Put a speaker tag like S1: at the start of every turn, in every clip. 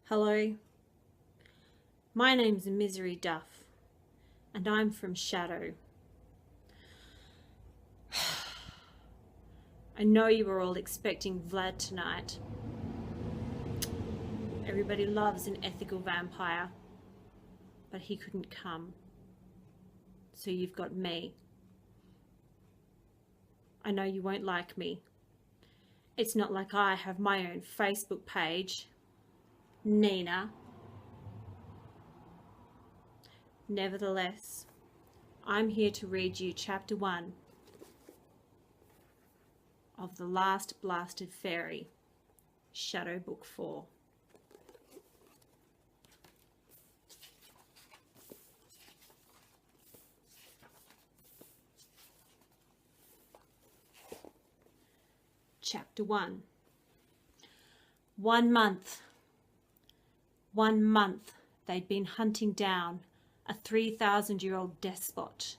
S1: Hello, my name's Misery Duff, and I'm from Shadow. I know you were all expecting Vlad tonight. Everybody loves an ethical vampire, but he couldn't come. So you've got me. I know you won't like me. It's not like I have my own Facebook page. Nina. Nevertheless, I'm here to read you Chapter 1 of The Last Blasted Fairy, Shadow Book 4. Chapter 1. 1 month. 1 month they'd been hunting down a 3,000-year-old despot.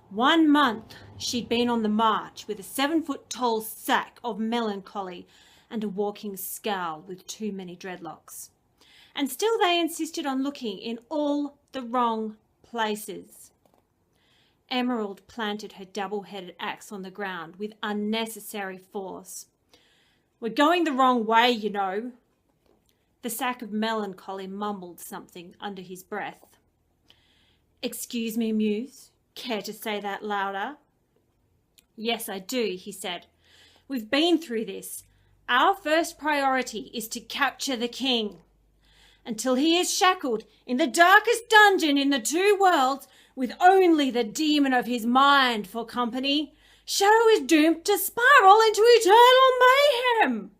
S1: 1 month she'd been on the march with a 7-foot-tall sack of melancholy and a walking scowl with too many dreadlocks. And still they insisted on looking in all the wrong places. Emerald planted her double-headed axe on the ground with unnecessary force. "We're going the wrong way, you know." The sack of melancholy mumbled something under his breath. "Excuse me, Muse. Care to say that louder?" "Yes, I do," he said. "We've been through this. Our first priority is to capture the king. Until he is shackled in the darkest dungeon in the two worlds, with only the demon of his mind for company, Shadow is doomed to spiral into eternal mayhem."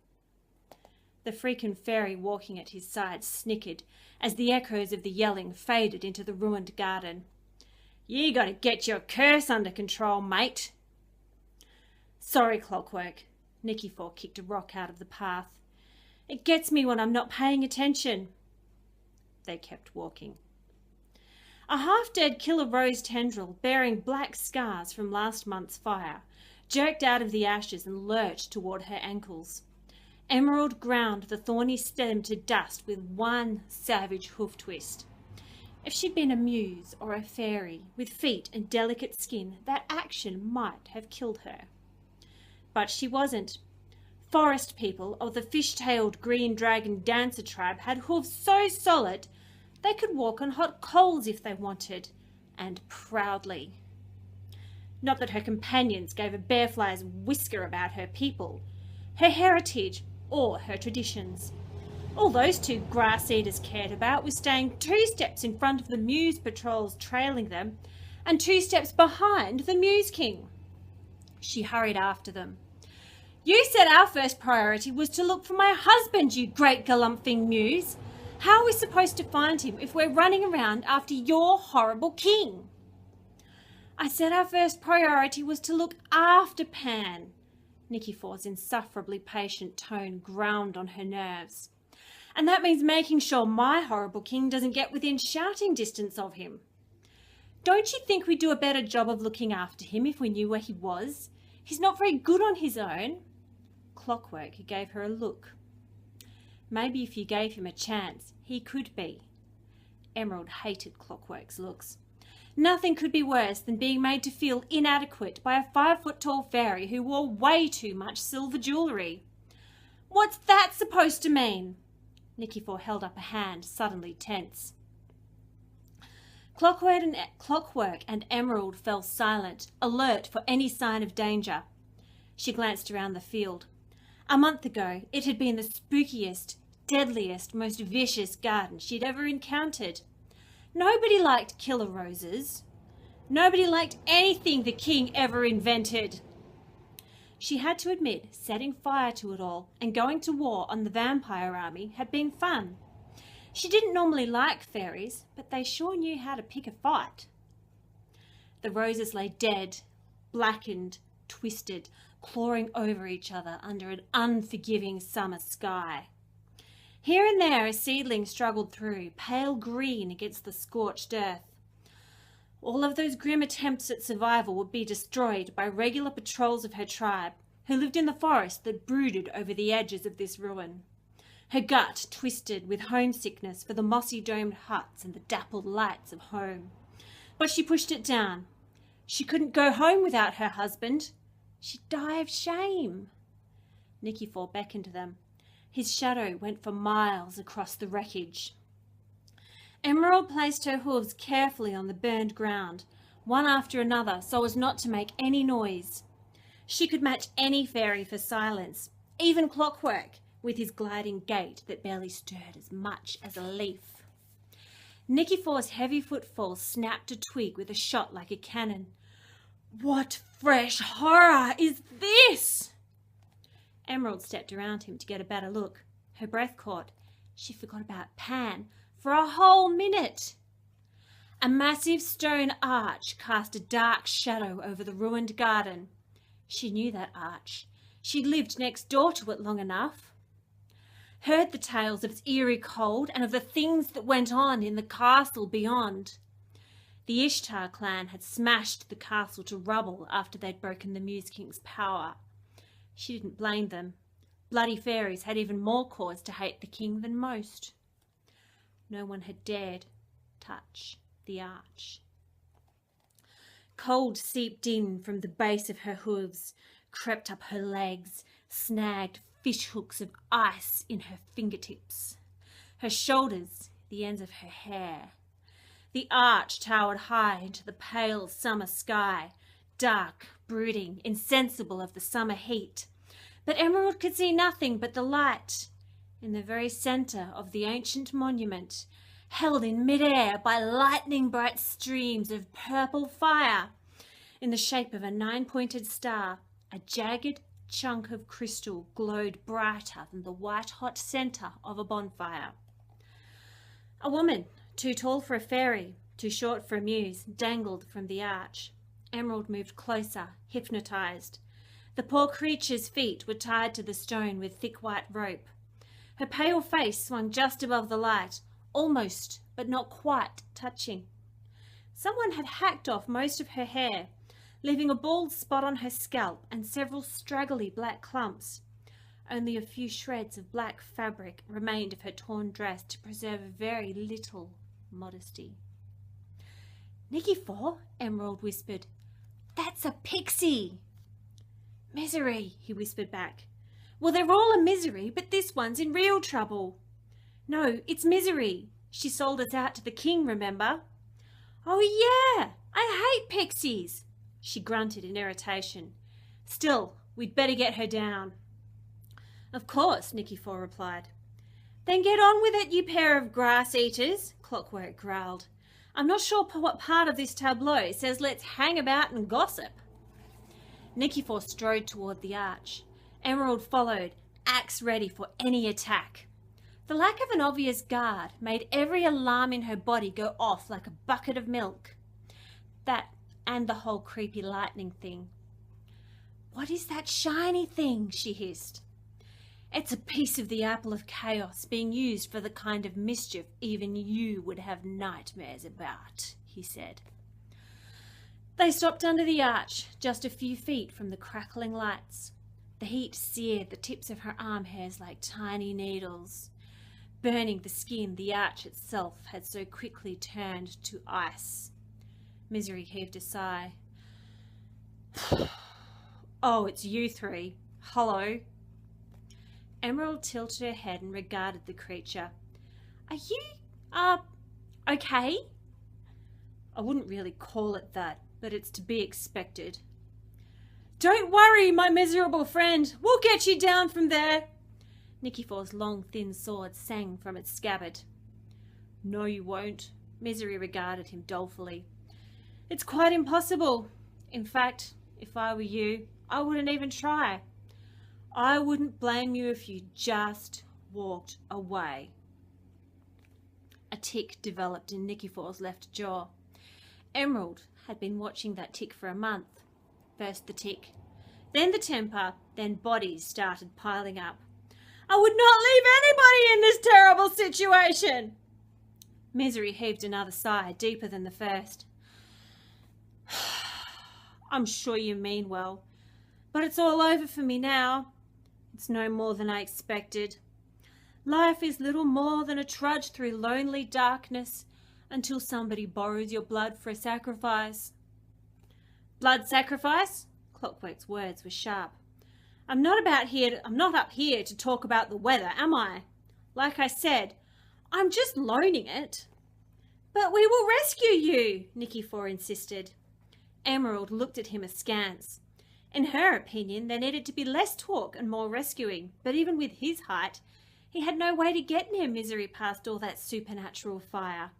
S1: The freaking fairy walking at his side snickered as the echoes of the yelling faded into the ruined garden. "You gotta get your curse under control, mate." "Sorry, Clockwork." Nikifor kicked a rock out of the path. "It gets me when I'm not paying attention." They kept walking. A half-dead killer rose tendril, bearing black scars from last month's fire, jerked out of the ashes and lurched toward her ankles. Emerald ground the thorny stem to dust with one savage hoof twist. If she'd been a muse or a fairy with feet and delicate skin, that action might have killed her. But she wasn't. Forest people of the fish-tailed green dragon dancer tribe had hooves so solid they could walk on hot coals if they wanted, and proudly. Not that her companions gave a bearfly's whisker about her people, her heritage, or her traditions. All those two grass-eaters cared about was staying 2 steps in front of the Muse patrols trailing them, and 2 steps behind the Muse King. She hurried after them. "You said our first priority was to look for my husband, you great galumphing Muse. How are we supposed to find him if we're running around after your horrible king?" "I said our first priority was to look after Pan." Nikifor's insufferably patient tone ground on her nerves. "And that means making sure my horrible king doesn't get within shouting distance of him. Don't you think we'd do a better job of looking after him if we knew where he was? He's not very good on his own." Clockwork gave her a look. "Maybe if you gave him a chance, he could be." Emerald hated Clockwork's looks. Nothing could be worse than being made to feel inadequate by a 5-foot-tall fairy who wore way too much silver jewellery. "What's that supposed to mean?" Nikifor held up a hand, suddenly tense. Clockwork and Emerald fell silent, alert for any sign of danger. She glanced around the field. A month ago, it had been the spookiest, deadliest, most vicious garden she'd ever encountered. Nobody liked killer roses. Nobody liked anything the king ever invented. She had to admit setting fire to it all and going to war on the vampire army had been fun. She didn't normally like fairies, but they sure knew how to pick a fight. The roses lay dead, blackened, twisted, clawing over each other under an unforgiving summer sky. Here and there a seedling struggled through, pale green against the scorched earth. All of those grim attempts at survival would be destroyed by regular patrols of her tribe, who lived in the forest that brooded over the edges of this ruin. Her gut twisted with homesickness for the mossy-domed huts and the dappled lights of home. But she pushed it down. She couldn't go home without her husband. She'd die of shame. Nikifor beckoned them. His shadow went for miles across the wreckage. Emerald placed her hooves carefully on the burned ground, one after another, so as not to make any noise. She could match any fairy for silence, even Clockwork, with his gliding gait that barely stirred as much as a leaf. Nikifor's heavy footfall snapped a twig with a shot like a cannon. "What fresh horror is this?" Emerald stepped around him to get a better look. Her breath caught. She forgot about Pan for a whole minute. A massive stone arch cast a dark shadow over the ruined garden. She knew that arch. She'd lived next door to it long enough. Heard the tales of its eerie cold and of the things that went on in the castle beyond. The Ishtar clan had smashed the castle to rubble after they'd broken the Muse King's power. She didn't blame them. Bloody fairies had even more cause to hate the king than most. No one had dared touch the arch. Cold seeped in from the base of her hooves, crept up her legs, snagged fish hooks of ice in her fingertips. Her shoulders, the ends of her hair. The arch towered high into the pale summer sky, dark, brooding, insensible of the summer heat. But Emerald could see nothing but the light in the very centre of the ancient monument, held in mid-air by lightning-bright streams of purple fire. In the shape of a 9-pointed star, a jagged chunk of crystal glowed brighter than the white-hot centre of a bonfire. A woman, too tall for a fairy, too short for a muse, dangled from the arch. Emerald moved closer, hypnotised. The poor creature's feet were tied to the stone with thick white rope. Her pale face swung just above the light, almost, but not quite, touching. Someone had hacked off most of her hair, leaving a bald spot on her scalp and several straggly black clumps. Only a few shreds of black fabric remained of her torn dress to preserve a very little modesty. "Nikifor," Emerald whispered. "That's a pixie." "Misery," he whispered back. "Well, they're all a misery, but this one's in real trouble." "No, it's Misery. She sold us out to the king, remember?" "Oh, yeah, I hate pixies," she grunted in irritation. "Still, we'd better get her down." "Of course," Nikifor replied. "Then get on with it, you pair of grass-eaters," Clockwork growled. "I'm not sure what part of this tableau says let's hang about and gossip." Nikifor strode toward the arch. Emerald followed, axe ready for any attack. The lack of an obvious guard made every alarm in her body go off like a bucket of milk. That and the whole creepy lightning thing. "What is that shiny thing?" she hissed. "It's a piece of the apple of chaos being used for the kind of mischief even you would have nightmares about," he said. They stopped under the arch, just a few feet from the crackling lights. The heat seared the tips of her arm hairs like tiny needles, burning the skin the arch itself had so quickly turned to ice. Misery heaved a sigh. "Oh, it's you three. Hello." Emerald tilted her head and regarded the creature. "Are you, okay?" "I wouldn't really call it that, but it's to be expected." "Don't worry, my miserable friend. We'll get you down from there." Nikifor's long, thin sword sang from its scabbard. "No, you won't." Misery regarded him dolefully. "It's quite impossible. In fact, if I were you, I wouldn't even try. I wouldn't blame you if you just walked away." A tic developed in Nikifor's left jaw. Emerald had been watching that tic for a month. First the tic, then the temper, then bodies started piling up. "I would not leave anybody in this terrible situation." Misery heaved another sigh, deeper than the first. "I'm sure you mean well, but it's all over for me now. It's no more than I expected. Life is little more than a trudge through lonely darkness until somebody borrows your blood for a sacrifice. Blood sacrifice? Clockwork's words were sharp. I'm not up here to talk about the weather, am I? Like I said, I'm just loaning it. But we will rescue you, Nicky4 insisted. Emerald looked at him askance. In her opinion, there needed to be less talk and more rescuing, but even with his height, he had no way to get near Misery past all that supernatural fire.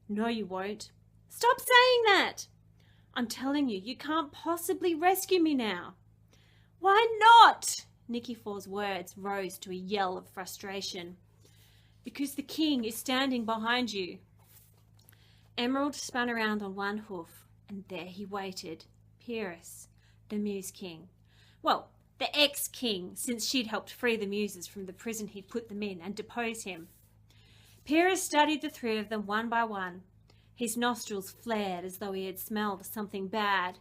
S1: No, you won't. Stop saying that! I'm telling you, you can't possibly rescue me now. Why not? Nicky4's words rose to a yell of frustration. Because the king is standing behind you. Emerald spun around on one hoof, and there he waited, Pyrrhus, the Muse King. Well, the ex-king, since she'd helped free the Muses from the prison he'd put them in and depose him. Pyrrhus studied the three of them one by one. His nostrils flared as though he had smelled something bad.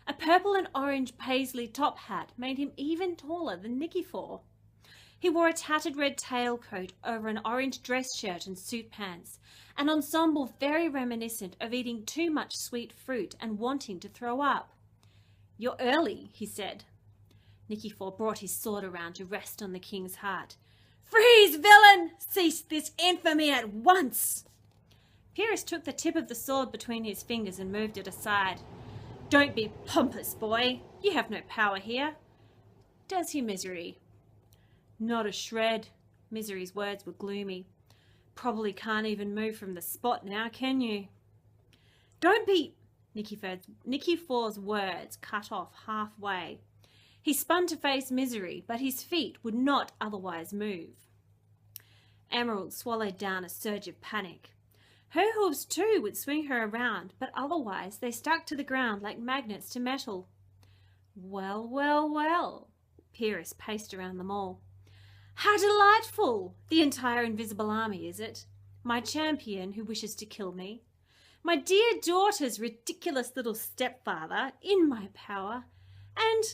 S1: A purple and orange paisley top hat made him even taller than Nicky4. He wore a tattered red tailcoat over an orange dress shirt and suit pants, an ensemble very reminiscent of eating too much sweet fruit and wanting to throw up. You're early, he said. Nicky4 brought his sword around to rest on the king's heart. Freeze, villain! Cease this infamy at once! Pyrrhus took the tip of the sword between his fingers and moved it aside. Don't be pompous, boy. You have no power here. Does he, Misery? Not a shred. Misery's words were gloomy. Probably can't even move from the spot now, can you? Don't be... Nicky4's words cut off halfway. He spun to face Misery, but his feet would not otherwise move. Emerald swallowed down a surge of panic. Her hooves too would swing her around, but otherwise they stuck to the ground like magnets to metal. Well, well, well, Pyrrhus paced around them all. How delightful! The entire invisible army, is it? My champion who wishes to kill me. My dear daughter's ridiculous little stepfather in my power. And...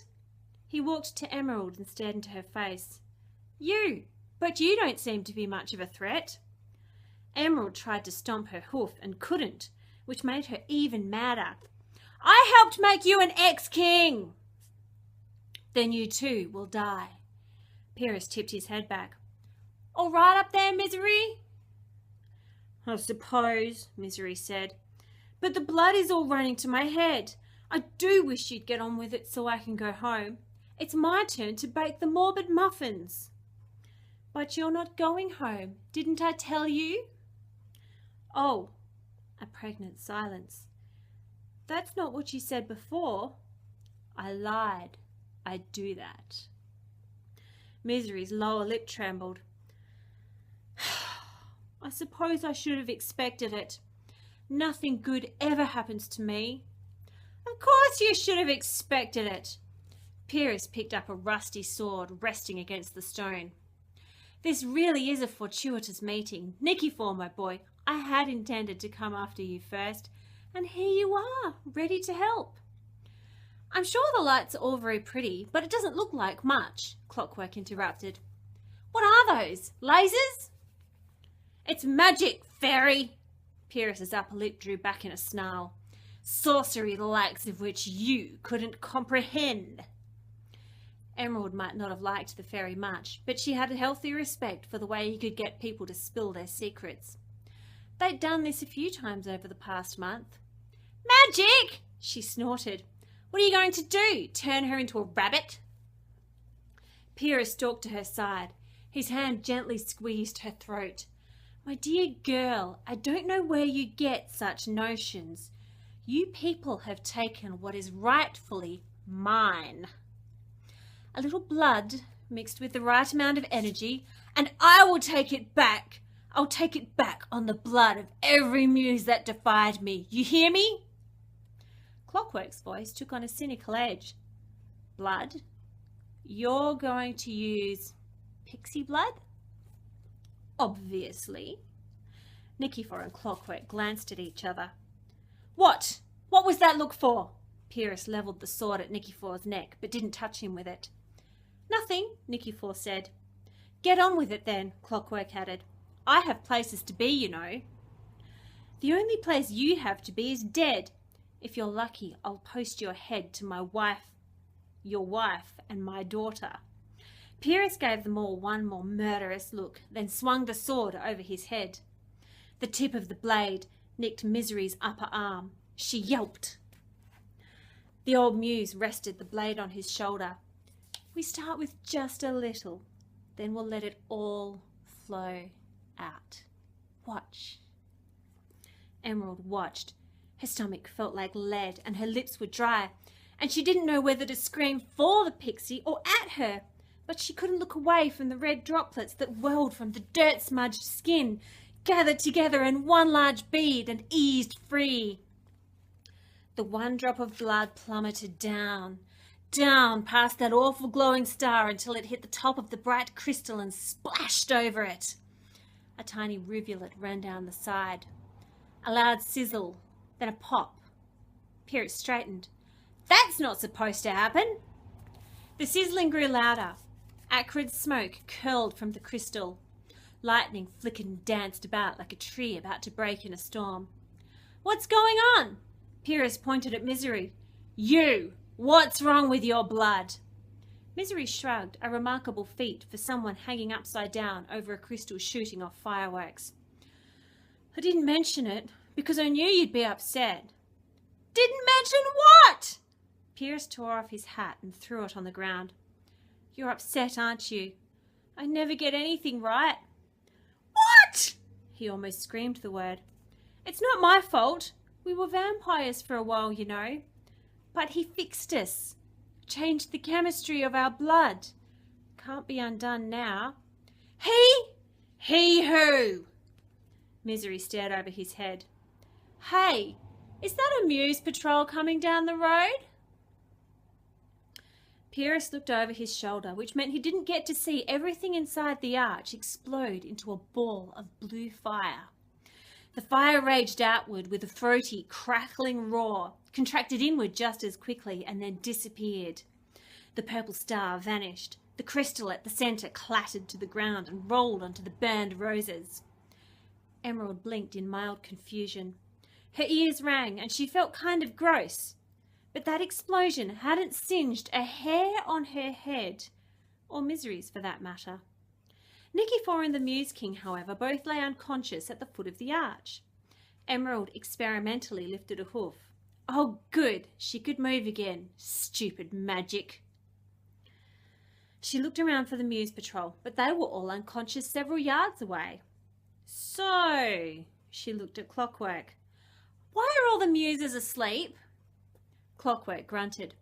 S1: He walked to Emerald and stared into her face. But you don't seem to be much of a threat. Emerald tried to stomp her hoof and couldn't, which made her even madder. I helped make you an ex-king! Then you too will die. Pyrrhus tipped his head back. All right up there, Misery? I suppose, Misery said. But the blood is all running to my head. I do wish you'd get on with it so I can go home. It's my turn to bake the morbid muffins. But you're not going home, didn't I tell you? Oh, a pregnant silence. That's not what you said before. I lied. I'd do that. Misery's lower lip trembled. I suppose I should have expected it. Nothing good ever happens to me. Of course you should have expected it. Pyrrhus picked up a rusty sword resting against the stone. This really is a fortuitous meeting. Nicky4, my boy, I had intended to come after you first, and here you are, ready to help. I'm sure the lights are all very pretty, but it doesn't look like much, Clockwork interrupted. What are those? Lasers? It's magic, fairy. Pyrrhus's upper lip drew back in a snarl. Sorcery the likes of which you couldn't comprehend. Emerald might not have liked the fairy much, but she had a healthy respect for the way he could get people to spill their secrets. They'd done this a few times over the past month. Magic! She snorted. What are you going to do? Turn her into a rabbit? Pyrrhus stalked to her side. His hand gently squeezed her throat. My dear girl, I don't know where you get such notions. You people have taken what is rightfully mine. A little blood mixed with the right amount of energy, and I will take it back. I'll take it back on the blood of every muse that defied me. You hear me? Clockwork's voice took on a cynical edge. Blood? You're going to use pixie blood? Obviously. Nicky4 and Clockwork glanced at each other. What? What was that look for? Pyrrhus levelled the sword at Nicky4's neck, but didn't touch him with it. Nothing, Nicky4 said. Get on with it then, Clockwork added. I have places to be, you know. The only place you have to be is dead. If you're lucky, I'll post your head to your wife and my daughter. Pyrrhus gave them all one more murderous look, then swung the sword over his head. The tip of the blade nicked Misery's upper arm. She yelped. The old muse rested the blade on his shoulder. We start with just a little, then we'll let it all flow out. Watch. Emerald watched. Her stomach felt like lead and her lips were dry, and she didn't know whether to scream for the pixie or at her, but she couldn't look away from the red droplets that welled from the dirt-smudged skin, gathered together in one large bead and eased free. The one drop of blood plummeted down, down past that awful glowing star until it hit the top of the bright crystal and splashed over it. A tiny rivulet ran down the side. A loud sizzle, then a pop. Pyrrhus straightened. That's not supposed to happen. The sizzling grew louder. Acrid smoke curled from the crystal. Lightning flickered and danced about like a tree about to break in a storm. What's going on? Pyrrhus pointed at Misery. You! What's wrong with your blood? Misery shrugged, a remarkable feat for someone hanging upside down over a crystal shooting off fireworks. I didn't mention it because I knew you'd be upset. Didn't mention what? Pyrrhus tore off his hat and threw it on the ground. You're upset, aren't you? I never get anything right. What? He almost screamed the word. It's not my fault. We were vampires for a while, you know. But he fixed us. Changed the chemistry of our blood. Can't be undone now. He? He who? Misery stared over his head. Hey, is that a Muse patrol coming down the road? Pyrrhus looked over his shoulder, which meant he didn't get to see everything inside the arch explode into a ball of blue fire. The fire raged outward with a throaty, crackling roar, contracted inward just as quickly, and then disappeared. The purple star vanished. The crystal at the centre clattered to the ground and rolled onto the burned roses. Emerald blinked in mild confusion. Her ears rang and she felt kind of gross. But that explosion hadn't singed a hair on her head, or Misery's for that matter. Nikifor and the Muse King, however, both lay unconscious at the foot of the arch. Emerald experimentally lifted a hoof. Oh, good, she could move again. Stupid magic. She looked around for the Muse Patrol, but they were all unconscious several yards away. So, she looked at Clockwork. Why are all the Muses asleep? Clockwork grunted.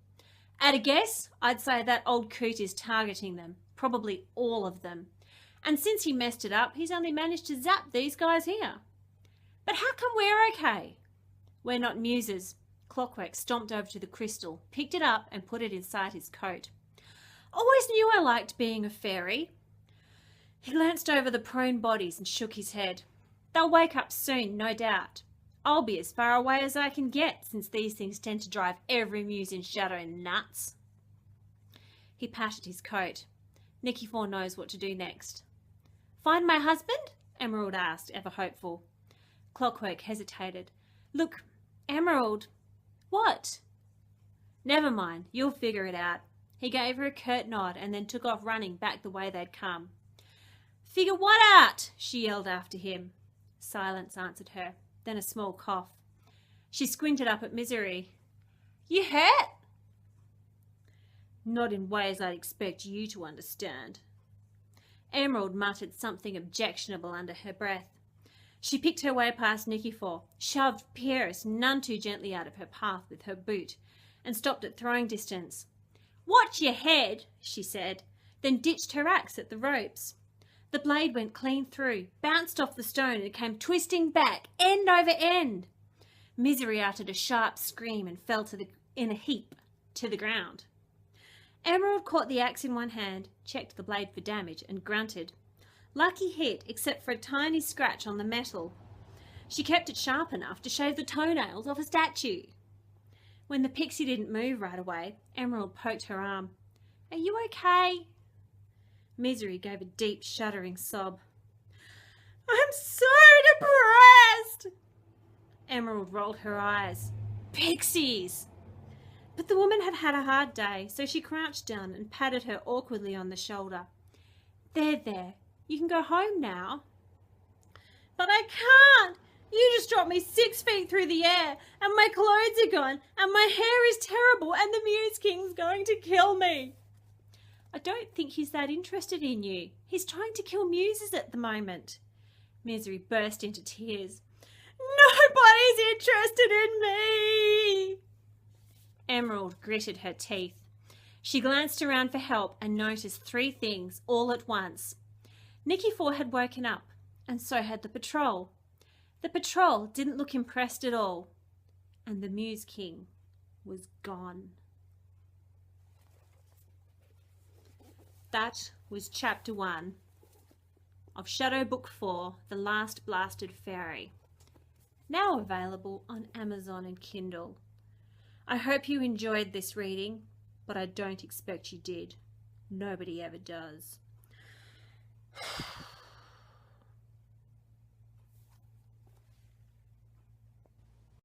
S1: At a guess, I'd say that old coot is targeting them, probably all of them. And since he messed it up, he's only managed to zap these guys here. But how come we're okay? We're not Muses. Clockwork stomped over to the crystal, picked it up and put it inside his coat. Always knew I liked being a fairy. He glanced over the prone bodies and shook his head. They'll wake up soon, no doubt. I'll be as far away as I can get, since these things tend to drive every Muse in Shadow nuts. He patted his coat. Nikifor knows what to do next. Find my husband? Emerald asked, ever hopeful. Clockwork hesitated. Look, Emerald. What? Never mind, you'll figure it out. He gave her a curt nod and then took off running back the way they'd come. Figure what out? She yelled after him. Silence answered her, then a small cough. She squinted up at Misery. You hurt? Not in ways I'd expect you to understand. Emerald muttered something objectionable under her breath. She picked her way past Nikifor, shoved Pyrrhus none too gently out of her path with her boot, and stopped at throwing distance. Watch your head, she said, then ditched her axe at the ropes. The blade went clean through, bounced off the stone and came twisting back, end over end. Misery uttered a sharp scream and fell in a heap to the ground. Emerald caught the axe in one hand, checked the blade for damage and grunted. Lucky hit, except for a tiny scratch on the metal. She kept it sharp enough to shave the toenails off a statue. When the pixie didn't move right away, Emerald poked her arm. Are you okay? Misery gave a deep, shuddering sob. I'm so depressed! Emerald rolled her eyes. Pixies! But the woman had had a hard day, so she crouched down and patted her awkwardly on the shoulder. There, you can go home now. But I can't! You just dropped me 6 feet through the air, and my clothes are gone, and my hair is terrible, and the Muse King's going to kill me. I don't think he's that interested in you. He's trying to kill muses at the moment. Misery burst into tears. Nobody's interested in me! Emerald gritted her teeth. She glanced around for help and noticed 3 things all at once. Nicky Four had woken up, and so had the patrol. The patrol didn't look impressed at all, and the Muse King was gone. That was Chapter 1 of Shadow Book 4, The Last Blasted Fairy, now available on Amazon and Kindle. I hope you enjoyed this reading, but I don't expect you did. Nobody ever does.